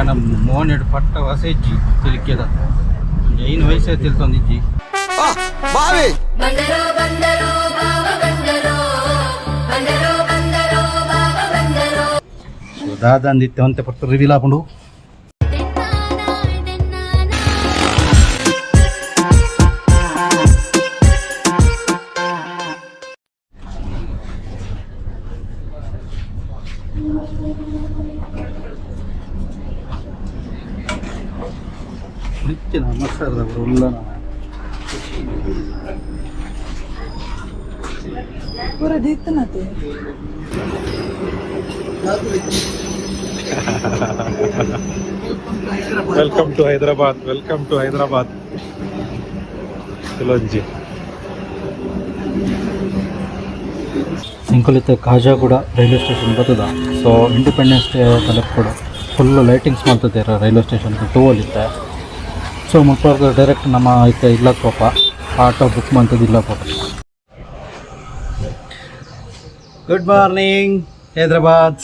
ನಮ್ಮ ಮೋನೆಡು ಪಟ್ಟ ಹೊಸ ಇಜ್ಜಿ ತಿಲಿಕ್ಯದ ಏನು ವಯಸ್ಸೇ ತಿಳ್ತೊಂದಿಜ್ಜಿ ಬಾವಿ ದಾದಂದಿತ್ತೆ ಅಂತೆ ಪಟ್ಟು ರಿವೀಲ್ ಹಾಕೊಂಡು ನಮಸ್ಕಾರದವರು ಉಲ್ಲ पूरा देखते ना थे ವೆಲ್ಕಮ್ ಟು ಹೈದರಾಬಾದ್ ಕೆಲವೊಂಜಿ ಸಿಂಕುಲಿತ ಕಾಜಾಗೂಡ ರೈಲ್ವೆ ಸ್ಟೇಷನ್ ಬರ್ತದ ಸೊ ಇಂಡಿಪೆಂಡೆನ್ಸ್ ಡೇ ತಲುಪ್ ಕೂಡ ಫುಲ್ ಲೈಟಿಂಗ್ಸ್ ಮಾಡ್ತಿದ್ದಾರೆ ರೈಲ್ವೆ ಸ್ಟೇಷನ್ ಟೂವಲ್ಲಿತ್ತೆ ಸೊ ಮುಖ್ಯವಾಗಿ ಡೈರೆಕ್ಟ್ ನಮ್ಮ ಐತೆ ಇಲ್ಲಕ್ಕೆ ಪಾಪ ಆಟೋ ಬುಕ್ ಮಾಡ್ತದ್ದು ಇಲ್ಲ ಪಾಪ ಗುಡ್ ಮಾರ್ನಿಂಗ್ ಹೈದರಾಬಾದ್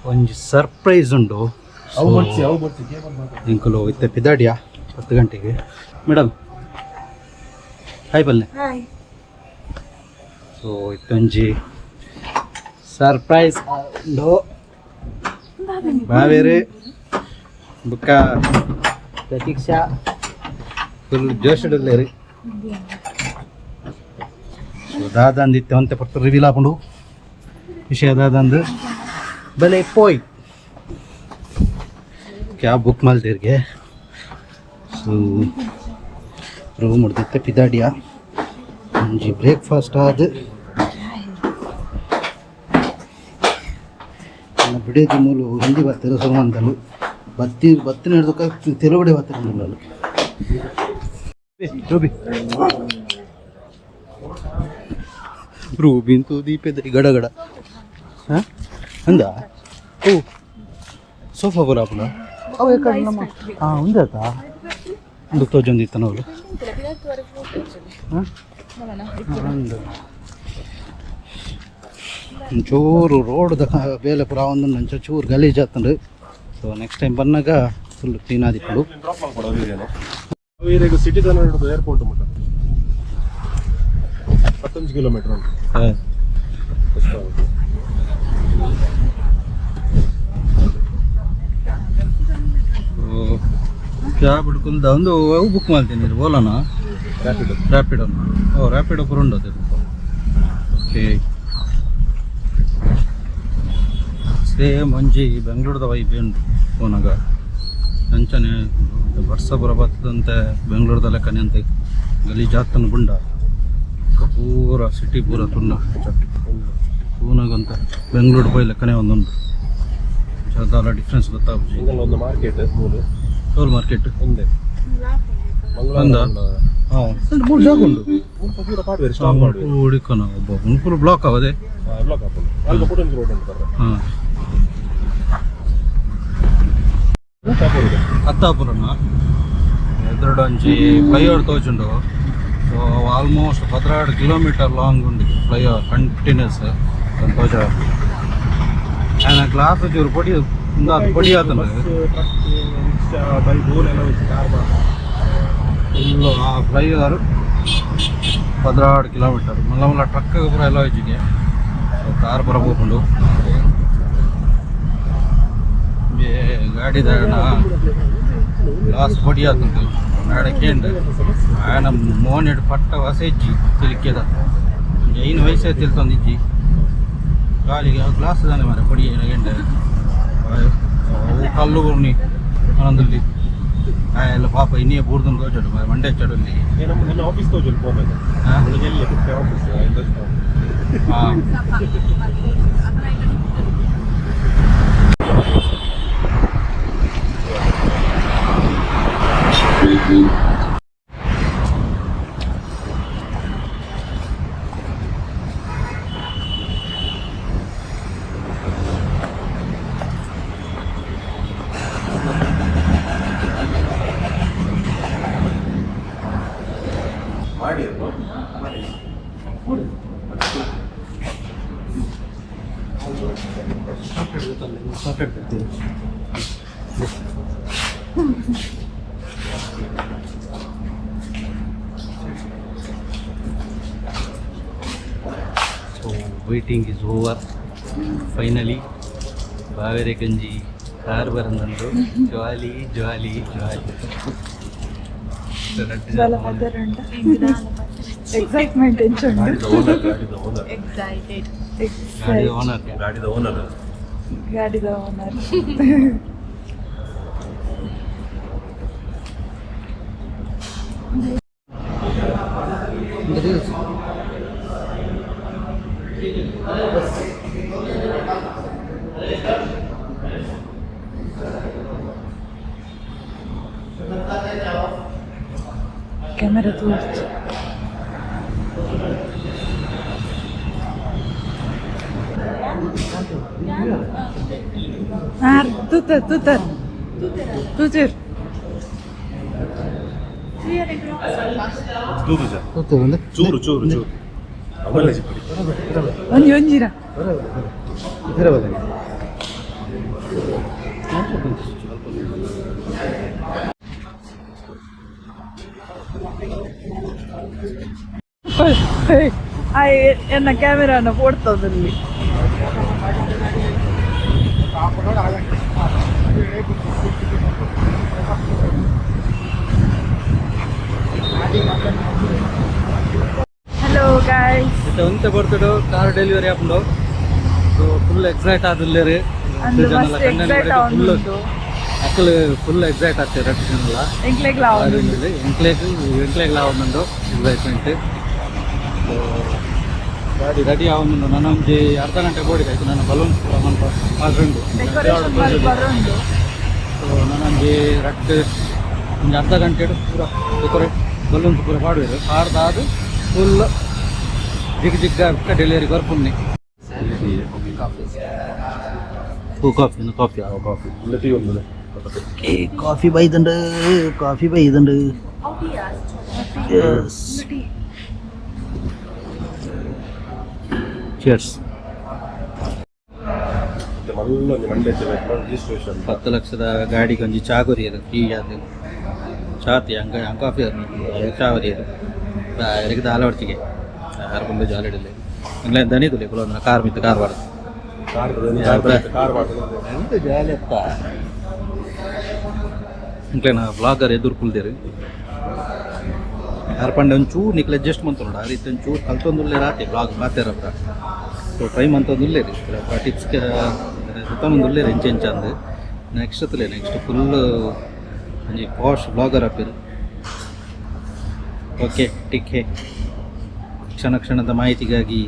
ಒಂಜಿ ಸರ್ಪ್ರೈಸ್ ಉಂಡು ಇಂಕುಲು ಇತ್ತೆ ಪಿದಾಡಿಯಾ 10 ಗಂಟೆಗೆ ಮೇಡಮ್ ಹಾಯ್ ಬಲ್ಲೆ ಸೊ ಇತ್ತೊಂಜಿ ಸರ್ಪ್ರೈಸ್ ಉಂಡು ಬಾವೇರೆ ಬುಕ್ಕ ಪ್ರತೀಕ್ಷಾ ಫುಲ್ ಜೋಶಿಡಲ್ಲೇರಿ ಸೊ ದಾದಂದಿತ್ತೆ ಅಂತೆ ಪಟ್ಟು ರಿವೀಲ್ ಹಾಕೊಂಡು ವಿಷಯ ದಾದಂದು ಬೆಲೆ ಪೋಯ್ ಕ್ಯಾಬ್ ಬುಕ್ ಮಾಡ್ದಿರ್ಗೆ ಸೊ ರೂಮ್ ಹೊಡೆದಿತ್ತೆ ಪಿದಾಡಿಯಾ ಒಂಜಿ ಬ್ರೇಕ್ಫಾಸ್ಟ್ ಆದ ಬಿಡೇದು ಮೂಲು ಹಿಂದಿ ಬರ್ತಾರೆ ಸುರುವಂತಲು ಬತ್ತಿನ ಹಿಡ್ದಕ್ಕೆ ತೆಲುಗಡೆ ಬರ್ತಾರೆ ಮೂಲಲು ರೂಬಿಂತು ದೀಪದ ಗಡಗಡ ಹಾಂ ಅಂದ ಓ ಸೋಫಾ ಬರಾಪುಲ ಅವು ಯಾಕಡೆ ನಮ್ಮ ಹಾಂ ಉಂದಾತ ಒಂದು ತೋಜೊಂದಿತ್ತ ನೋಡು ಹಾಂ ಒಂದು ಒಂಚೂರು ರೋಡ್ ಬೇಲೆ ಪುರ ಒಂದು ನಂಚ ಚೂರು ಗಲೀಜ್ ಆತಂಡು ಸೊ ನೆಕ್ಸ್ಟ್ ಟೈಮ್ ಬಂದಾಗ ಫುಲ್ ಕ್ಲೀನ್ ಆದಿಪ್ಪಡು ಸಿಟಿ ತನ ಹಿಡಿದು ಏರ್ಪೋರ್ಟ್ ಮಟ್ಟ 15 ಕಿಲೋಮೀಟರ್ ಉಂಟು. ಕ್ಯಾಬ್ ಹಿಡ್ಕೊಂಡ ಒಂದು ಅವು ಬುಕ್ ಮಾಡ್ತೀನಿ ಓಲಾನ ರ್ಯಾಪಿಡೋ ಓ ರ್ಯಾಪಿಡೋ ಪುರ ಉಂಡು ಅದು ಓಕೆ ಸೇಮ್ ಒಂಜಿ ಬೆಂಗಳೂರದ ವೈಬ್ ಉಂಟು ಫೋನಾಗ ಅಂಚನೆ ವರ್ಷ ಬರ ಬರ್ತದಂತೆ ಬೆಂಗಳೂರದ ಲೆಕ್ಕನೆ ಅಂತ ಗಲೀಜಾತನ ಬುಂಡ ಪೂರ ಸಿಟಿ ಪೂರ ತುಂಡ ಪೂನಾಗಂತ ಬೆಂಗಳೂರು ಬೈ ಲೆಕ್ಕನೆ ಒಂದೊಂದು ಅದರ ಡಿಫ್ರೆನ್ಸ್ ಗೊತ್ತಾಗ್ಬೋದು ಒಂದು ಮಾರ್ಕೆಟ್ ಟೋಲ್ ಮಾರ್ಕೆಟ್ ಒಂದೇ ಒಂದ ಹಾಂ 3 ಜಾಗ ಉಂಟು ಪೂರ ಪಾಡ್ವೇರಿ ಸ್ಟಾಪ್ ಮಾಡಿ ಹುಡುಕನ ಒಬ್ಬ ಫುಲ್ ಬ್ಲಾಕ್ ಆಗೋದೆ ಬ್ಲಾಕ್ ಹಾಕೊಂಡು ಅಲ್ಲಿ ಕೂಡ ರೋಡ್ ಉಂಟು ಹಾಂ ಅತ್ತಾಪುರನ ಎದುರುಡು ಒಂಜಿ ಫ್ಲೈಓವರ್ ತೋಜುಂಡು ಸೊ ಆಲ್ಮೋಸ್ಟ್ 16 ಕಿಲೋಮೀಟರ್ ಲಾಂಗ್ ಉಂಡು ಫ್ಲೈಓವರ್ ಕಂಟಿನ್ಯೂಸ್ ತೋಜ ಆಯ್ನ ಗ್ಲಾಸ್ ಚೂರು ಪೊಡಿ ಪೊಡಿ ಆತಂಡ ಫುಲ್ಲು ಆ ಫ್ಲೈಓವರ್ 16 ಕಿಲೋಮೀಟರ್ ಮಲ್ಲ ಮಲ್ಲ ಟ್ರಕ್ ಪೂರ ಎಲ್ಲ ಹೋಯ್ಜಿಗೆ ಸೊ ಕಾರ್ ಪೂರ ಹೋಗ್ಕೊಂಡು ಗಾಡಿ ದಾಣ ಲಾಸ್ಟ್ ಪೊಡಿ ಆತಂದು ನಾಡಕ್ಕೇಂಡ ಆಯನ ಮೋನೆಡು ಪಟ್ಟ ಹೊಸ ಇಜ್ಜಿ ತಿಲಿಕ್ಯದ ಏನು ವಯಸ್ಸೇ ತಿಳ್ತೊಂದಿಜ್ಜಿ ಗಾಳಿಗೆ ಗ್ಲಾಸ್ ತಾನೆ ಮಾರೆ ಪೊಡಿ ಏನಾಗೆಂಡ ಅವು ಕಲ್ಲು ಬುರ್ನಿ ಆನಂದಲ್ಲಿ ಎಲ್ಲ ಪಾಪ ಇನ್ನೇ ಬೂರ್ದನ್ನು ತೋಚಡು ಮಂಡೆ ಚಡಲ್ಲಿ ನಮ್ಮ ಆಫೀಸ್ ತೋಜಲ್ ಫೋನ್ ಆಫೀಸ್ ಹಾಂ so waiting is over finally ಬಾವೇರೆ ಗಂಜಿ ಕಾರ್ ಬರಂದಂದು ಜಾಲಿ ಜಾಲಿ ಜಾಲಿ చాలా పద్దరంట ఎక్సైట్మెంట్ ఎంచుండు Excited. ಗಾಡಿ ಓನರ್ ಗಾಡಿದ ಓನರ್ ಗಾಡಿದ ಓನರ್ ಕ್ಯಾಮೆರಾ ತೋರಿಸಿ tutar tutar tutar ಚೂರು ಚೂರು ಚೂರು ಆಮೇಲೆ ಸಿಕ್ಕಿದೆ. ಒಂಜಿ ಒಂಜಿರ ಎನ್ನ ಕ್ಯಾಮೆರಾನ ಫೋಡ್ತದಲ್ಲಿ ಹಲೋ ಗೈಸ್ ಎಂತ ಕೊಡ್ತಾಡು ಕಾರ್ ಡೆಲಿವರಿ ಆಪುಂಡು ಸೊ ಫುಲ್ ಎಕ್ಸೈಟ್ ಆದಿಲ್ಲೇರಿ ಅಂದು ಮಸ್ತ್ ಎಕ್ಸೈಟ್ ಆವೊಂದುಂಡು ಅಕ್ಕಲು ಫುಲ್ ಎಕ್ಸೈಟ್ ಆಗ್ತದೆ ರಟ್ಟು ಜನಲ್ಲ ಎಂಕ್ಲೆಗ್ಲ ಆವೊಂದುಂಡು ಎಂಕ್ಲೆಗ್ಲ ಆವೊಂದುಂಡು ಎಕ್ಸೈಟ್ಮೆಂಟ್ ಗಾಡಿ ರೆಡಿ ಆವೊಂದುಂಡು ನಾನು ಒಂಜಿ ಅರ್ಧ ಗಂಟೆ ಬೋಡಿದಾಯ್ತು ನನ್ನ ಬಲೂನ್ಸ್ ಪೂರ ಮಲ್ಪ ಮಾಡ್ಕೊಂಡು ಡೆಕೋರೇಷನ್ ಮಾಡಿ ಬರೋಂಡು ಸೊ ನಾನೊಂಜಿ ರಟ್ಟು ಒಂದು ಅರ್ಧ ಗಂಟೆ ಪೂರ ಡೆಕೋರೇಟ್ ಬಲೂನ್ಸ್ ಪೂರ ಪಾಡುವೆರು ಕಾರ್ದಾದು ಫುಲ್ ಜಿಗ್ ಜಿಗ್ಗ ಡೆಲಿವರಿ ಬರ್ಪುನ್ನಿ ಕಾಫಿ ಕಾಫಿ ಕಾಫಿ ಇಲ್ಲ ಟೀ ಒಂದು ಕಾಫಿ ಬೈದಂಡು ಕಾಫಿ ಬೈದಂಡು ಚಿಯರ್ಸ್ ಮಲ್ಲೊಂದು ಮಂಡ್ಯ ರಿಜಿಸ್ಟ್ರೇಷನ್ 10 ಲಕ್ಷದ ಗಾಡಿಗೆ ಒಂಜಿ ಚಾಗುರಿ ಅದು ಫ್ರೀ ಅದು ಚಾತಿ ಹಂಗ ಕಾಫಿ ಅದು ಚಾವರಿ ಅದು ಎರಗಿದ ಹಾಲವರ್ತಿಗೆ ಯಾರು ಬಂದು ಜಾಲಿಡಲಿ ಹಂಗೆ ದಣಿದುಲಿ ಕುಲೊಂದು ಕಾರ್ ಮಿತ್ತು ಕಾರ್ ಬಾರ್ದು ಕಾರ್ ಮಾಡ್ತಾರೆ ಎಂತ ಜಾಲಿ ಅಪ್ಪ ಇಂಕ್ಲೇನ ಬ್ಲಾಗರ್ ಎದುರು ಕುಲ್ದೇರು ಯಾರು ಪಂಡೆ ಒಂಚೂರು ನಿಕ್ಲೆ ಅಡ್ಜಸ್ಟ್ ಮಂತ ನೋಡ ಆ ರೀತಿ ಒಂಚೂರು ಕಲ್ತೊಂದುಲ್ಲೇ ರಾತಿ ಬ್ಲಾಗ್ ಮಾತಾರಪ್ಪ ಸೊ ಟ್ರೈ ಮಂತೊಂದುಲ್ಲೇ ರೀ ಟಿಪ್ಸ್ಗೆ ಸುತ್ತೊಂದುಲ್ಲೇ ರೀ ಎಂಚ ಅಂದು ನೆಕ್ಸ್ಟ್ ಫುಲ್ ಒಂಜಿ ಪಾಶ್ ಬ್ಲಾಗರ್ ಅಪ್ಪಿರು ಓಕೆ ಟಿಕ್ ಕ್ಷಣ ಕ್ಷಣದ ಮಾಹಿತಿಗಾಗಿ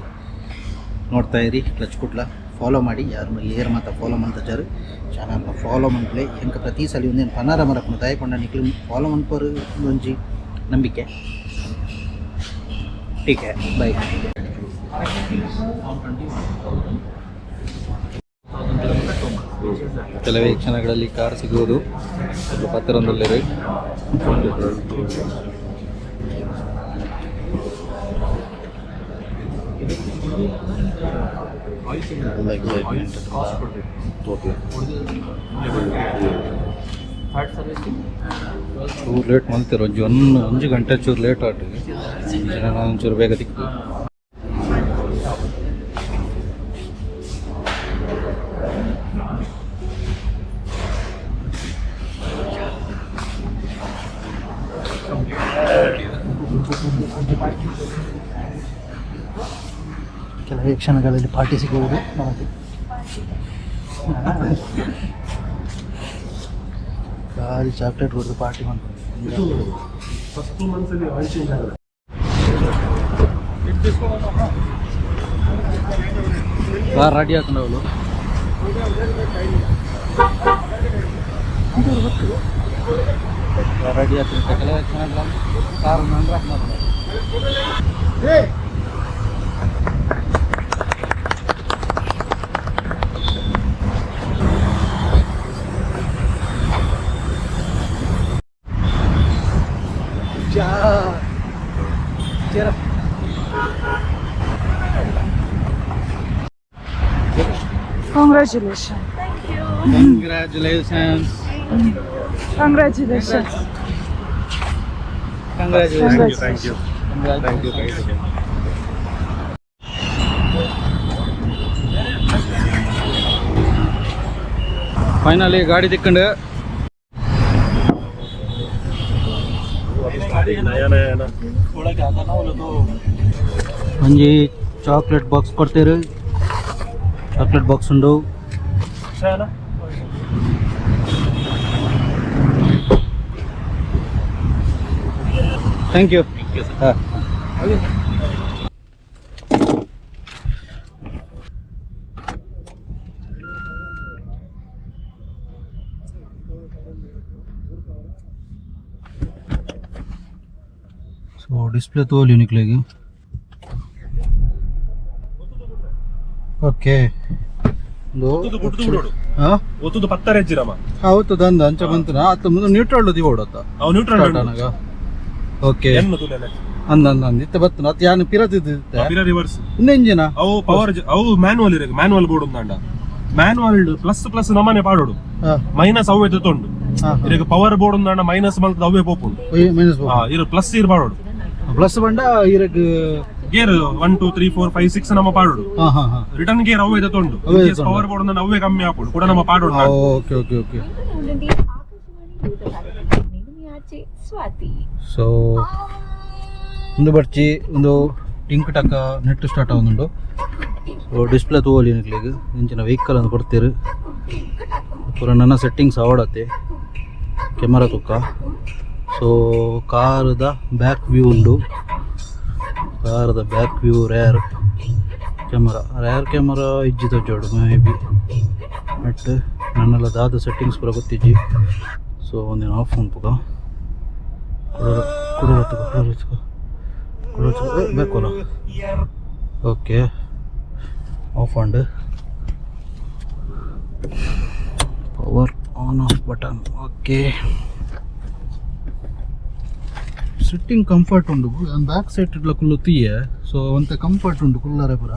ನೋಡ್ತಾ ಇರಿ ಕ್ಲಚ್ ಕುಟ್ಲ ಫಾಲೋ ಮಾಡಿ ಯಾರು ಏರ್ ಮಾತ್ರ ಫಾಲೋ ಮಾಡ್ತಾರೆ ಚಾನಲ್ನ ಫಾಲೋ ಮಾಡ್ಲೆ ಎಂಕ ಪ್ರತಿ ಸಲ ಒಂದೇನು ಪನಾರ ಮರಪ್ಪನ ದಯಕೊಂಡ ನಿಕ್ಲು ಫಾಲೋ ಮಾಡ್ಕೋರು ಒಂಜಿ ನಂಬಿಕೆ ಟೀಕ್ ಬೈ ಕೆಲವೇ ಕ್ಷಣಗಳಲ್ಲಿ ಕಾರ್ ಸಿಗುವುದು ಪತ್ತಿರೊಂದಲ್ಲೇ ಚೂರು ಲೇಟ್ ಮಲ್ತಿರೋ ಒಂಜು ಗಂಟೆ ಚೂರು ಲೇಟ್ ಆಟಿಗೆ ಜನ ಒಂಚೂರು ಬೇಗ ತಿಕ್ಕು ಕೆಲವೇ ಕ್ಷಣಗಳಲ್ಲಿ ಪಾರ್ಟಿ ಸಿಗುವುದು ನಮಗೆ ಖಾಲಿ ಚಾಕ್ಲೇಟ್ ಹೊಡೆದು ಪಾರ್ಟಿ ಮಾಡ್ಕೊಂಡು ಫಸ್ಟ್ 2 ಮಂತ್ಸಲ್ಲಿ ಆಯಿಲ್ ಚೇಂಜ್ ಆಗಲ್ಲ ಕಾರ್ ರೆಡಿ ಹಾಕೊಂಡು ಅವಳು ರೆಡಿ ಆಗ್ತದೆ ಕೆಲವೇ ಕ್ಷಣಗಳಲ್ಲಿ ಕಾರ್ ನಂತರ ಹಾಕೊಂಡು Congratulations. Congratulations Congratulations. Congratulations Thank you. Thank you. Thank you. Finally ಗಾಡಿ ತಿಕ್ಕೊಂಡು ಒಂಜಿ ಚಾಕ್ಲೇಟ್ ಬಾಕ್ಸ್ ಕೊಡ್ತೀರಿ. ಚಾಕ್ಲೇಟ್ ಬಾಕ್ಸ್ ಉಂಡು. Thank you. ಹಾಂ ಸೊ ಡಿಸ್ಪ್ಲೇ ತೋಲಿ ನಿಕ್ಲೆಗೆ. ಓಕೆ ಹಾಂ ಒತ್ತುದು ಪತ್ತರ ಹೆಜ್ಜಿರಮ್ಮ ಹೌದು ದಂದ ಅಂಚ ಬಂತು ಅತ್ತ ಮುಂದೆ ನ್ಯೂಟ್ರಲ್ ದಿ ಓಡತ್ತ ಅವು ನ್ಯೂಟ್ರಲ್ ನನಗ. ಓಕೆ ಎನ್ನು ತುಲೆಲೆ ಅಂದ ಇತ್ತ ಬತ್ತು ಅತ್ ಯಾನು ಪಿರದಿದ್ದೆ ಬಿರ ರಿವರ್ಸ್ ಇನ್ನ ಎಂಜಿನ ಅವು ಪವರ್ ಅವು ಮ್ಯಾನುವಲ್ ಇರಗೆ ಮ್ಯಾನುವಲ್ ಬೋರ್ಡ್ ಉಂದಾಂಡ ಮ್ಯಾನುವಲ್ ಪ್ಲಸ್ ಪ್ಲಸ್ ನಮ್ಮನೆ ಪಾಡೋಡು ಮೈನಸ್ ಅವೇ ತೊಂಡು ಇರಗೆ ಪವರ್ ಬೋರ್ಡ್ ಉಂದಾಂಡ ಮೈನಸ್ ಮಲ್ತದ ಅವೇ ಪೋಪುಂಡು ಮೈನಸ್ ಇರ ಪ್ಲಸ್ ಇರ್ ಪಾಡೋಡು ಪ್ಲಸ್ ಬಂಡ ಇರಗ್ ಗೇರ್ 1 2 3 4 5 6 ನಮ್ಮ ಪಾಡೋಡು ಹಾಂ ಹಾಂ ಹಾಂ ರಿಟರ್ನ್ ಗೇರ್ ಅವೇ ತೊಂಡು ಪವರ್ ಬೋರ್ಡ್ ಉಂದಾಂಡ ಅವೇ ಕಮ್ಮಿ ಹಾಪುಡು ಕೂಡ ನಮ್ಮ ಪಾಡೋಡು okay okay okay. Swathi. So ಒಂದು ಬರ್ಚಿ ಒಂದು ಟಿಂಕ್ ಟಕ್ಕ ನೆಟ್ ಸ್ಟಾರ್ಟ್ ಆಗುಂಡು. ಸೊ ಡಿಸ್ಪ್ಲೇ ತಗೋಲಿ ನಿಕ್ಲಿಗೆ ಇಂಚಿನ ವೆಹಿಕಲ್ ಅಂತ ಕೊಡ್ತೀರಿ. ಪೂರ ನನ್ನ ಸೆಟ್ಟಿಂಗ್ಸ್ ಆವಡತ್ತೆ ಕೆಮರಾ ತುಕ್ಕ. ಸೊ ಕಾರದ ಬ್ಯಾಕ್ ವ್ಯೂ ಉಂಡು. ಕಾರದ ಬ್ಯಾಕ್ ವ್ಯೂ ರೇರ್ ಕ್ಯಾಮರಾ ಇಜ್ಜಿದ ಜೋಡು ಮೇ ಬಿ ಬಟ್ ನನ್ನೆಲ್ಲ ದಾದ ಸೆಟ್ಟಿಂಗ್ಸ್ ಪೂರ ಗೊತ್ತಿಜ್ಜಿ. ಸೊ ಒಂದಿನ ಆಫ್ ಉಂಟು ಬೇಕಲ್ಲ. Okay off and power on off button. Okay sitting comfort ಉಂಡು. ಬ್ಯಾಕ್ ಸೈಡ್ ಇಟ್ಲ ಕುಲ್ಲು ತೀಯ. ಸೊ ಒಂತೆ ಕಂಫರ್ಟ್ ಉಂಡು ಕುಲ್ಲರೆ ಪೂರ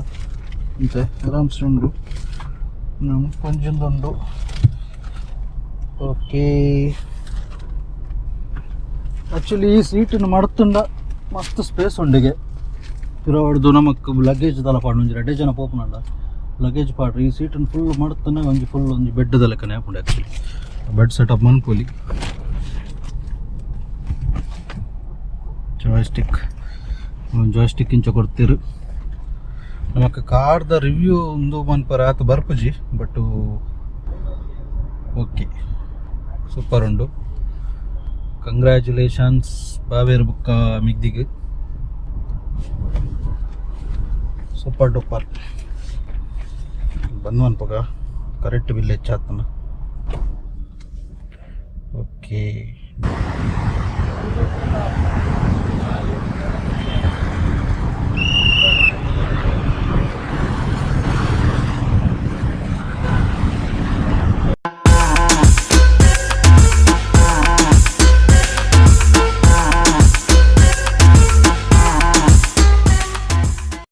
ಅಂತೆ ಆರಾಮ್ಸೆ ಉಂಡು. ಕೊಂಚೊಂದುಂಡು. ಓಕೆ ಆ್ಯಕ್ಚುಲಿ ಈ ಸೀಟನ್ನು ಮಡ್ತುಂಡ ಮಸ್ತ್ ಸ್ಪೇಸ್ ಉಂಡಿಗೆ ಇರೋಡ್ದು ನಮಕ್ ಲಗೇಜ್ ದಲ ಪಾಡು ಒಂಜಿ 2 ಜನ ಪೋಪುನಲ್ಲ ಲಗೇಜ್ ಪಾಡ್ರಿ. ಈ ಸೀಟನ್ನು ಫುಲ್ ಮಡ್ತನ ಒಂಜಿ ಫುಲ್ ಒಂಜಿ ಬೆಡ್ ಲೆಕ್ಕನೆ ಹಾಪುಂಡು. ಆ್ಯಕ್ಚುಲಿ ಬೆಡ್ ಸೆಟಪ್ ಮನ್ಪೊಲಿ. ಜಾಯ್ಸ್ಟಿಕ್ ಇಂಚ ಕೊಡ್ತೀರಿ. ನಮಕ್ ಕಾರ್ದ ರಿವ್ಯೂ ಒಂದು ಮನ್ಪರ ಆತ ಬರ್ಪುಜಿ ಬಟ್ ಓಕೆ ಸೂಪರ್ ಉಂಡು. ಕಂಗ್ರ್ಯಾಚುಲೇಷನ್ಸ್ ಬಾವೇರ್ ಬುಕ್ಕ ಮಿಗ್ದಿಗೆ. ಸೂಪರ್ ಡೂಪರ್ ಬಂದು ಅನ್ಪಗ ಕರೆಕ್ಟ್ ಬಿಲ್ ಹೆಚ್ಚಾತನ. ಓಕೆ